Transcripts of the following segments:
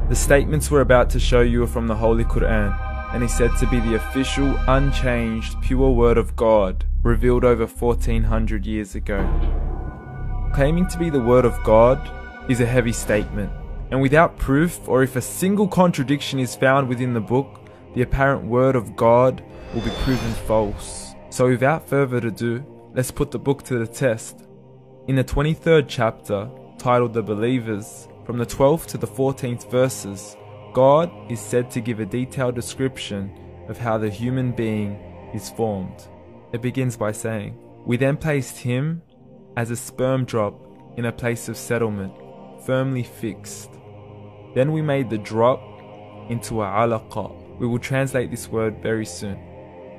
The statements we're about to show you are from the Holy Quran, and is said to be the official, unchanged, pure word of God, revealed over 1400 years ago. Claiming to be the word of God is a heavy statement, and without proof, or if a single contradiction is found within the book, the apparent word of God will be proven false. So without further ado, let's put the book to the test. In the 23rd chapter, titled The Believers, from the 12th to the 14th verses, God is said to give a detailed description of how the human being is formed. It begins by saying, "We then placed him as a sperm drop in a place of settlement, firmly fixed. Then we made the drop into a alaqa." We will translate this word very soon.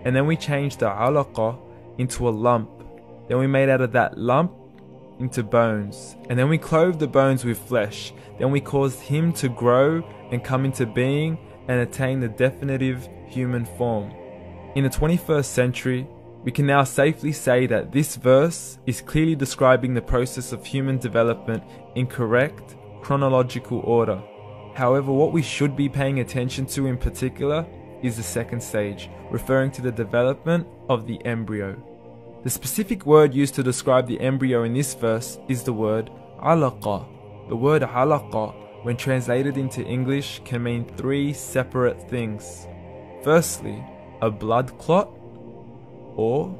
"And then we changed the alaqa into a lump. Then we made out of that lump into bones. And then we clothed the bones with flesh. Then we caused him to grow and come into being and attain the definitive human form." In the 21st century, we can now safely say that this verse is clearly describing the process of human development in correct chronological order. However, what we should be paying attention to in particular is the second stage, referring to the development of the embryo. The specific word used to describe the embryo in this verse is the word alaqa. The word alaqa, when translated into English, can mean three separate things. Firstly, a blood clot, or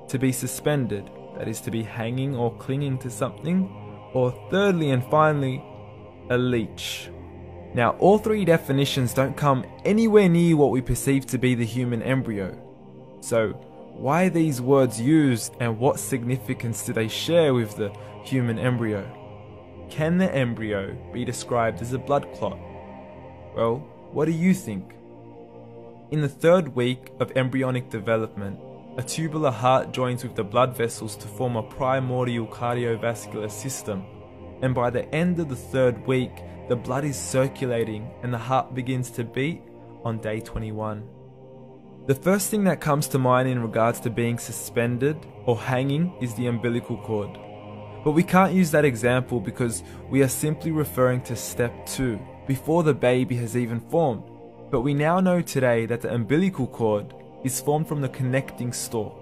to be suspended, that is to be hanging or clinging to something, or thirdly and finally, a leech. Now, all three definitions don't come anywhere near what we perceive to be the human embryo. So, why are these words used, and what significance do they share with the human embryo? Can the embryo be described as a blood clot? Well, what do you think? In the 3rd week of embryonic development, a tubular heart joins with the blood vessels to form a primordial cardiovascular system, and by the end of the 3rd week, the blood is circulating and the heart begins to beat on day 21. The first thing that comes to mind in regards to being suspended or hanging is the umbilical cord. But we can't use that example because we are simply referring to step 2, before the baby has even formed. But we now know today that the umbilical cord is formed from the connecting stalk.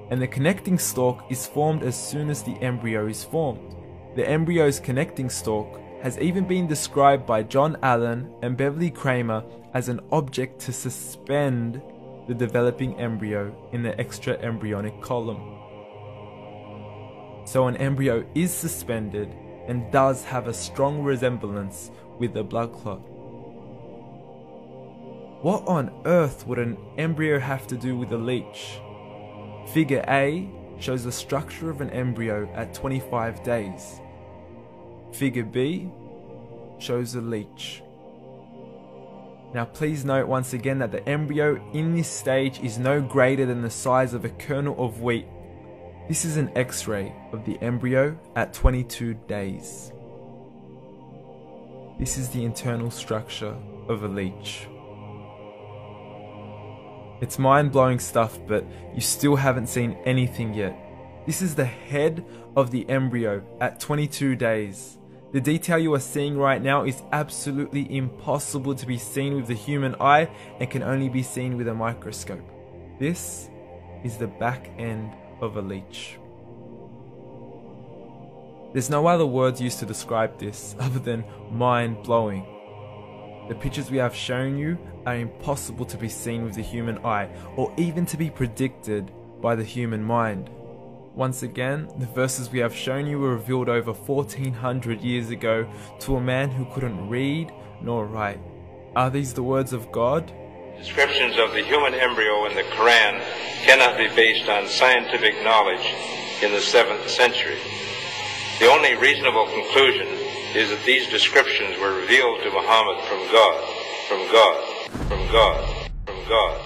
And the connecting stalk is formed as soon as the embryo is formed. The embryo's connecting stalk has even been described by John Allen and Beverly Kramer as an object to suspend the developing embryo in the extra-embryonic column. So an embryo is suspended and does have a strong resemblance with a blood clot. What on earth would an embryo have to do with a leech? Figure A shows the structure of an embryo at 25 days. Figure B shows a leech. Now please note once again that the embryo in this stage is no greater than the size of a kernel of wheat. This is an X-ray of the embryo at 22 days. This is the internal structure of a leech. It's mind-blowing stuff, but you still haven't seen anything yet. This is the head of the embryo at 22 days. The detail you are seeing right now is absolutely impossible to be seen with the human eye and can only be seen with a microscope. This is the back end of a leech. There's no other words used to describe this other than mind-blowing. The pictures we have shown you are impossible to be seen with the human eye or even to be predicted by the human mind. Once again, the verses we have shown you were revealed over 1400 years ago to a man who couldn't read nor write. Are these the words of God? Descriptions of the human embryo in the Quran cannot be based on scientific knowledge in the 7th century. The only reasonable conclusion is that these descriptions were revealed to Muhammad from God, from God, from God, from God.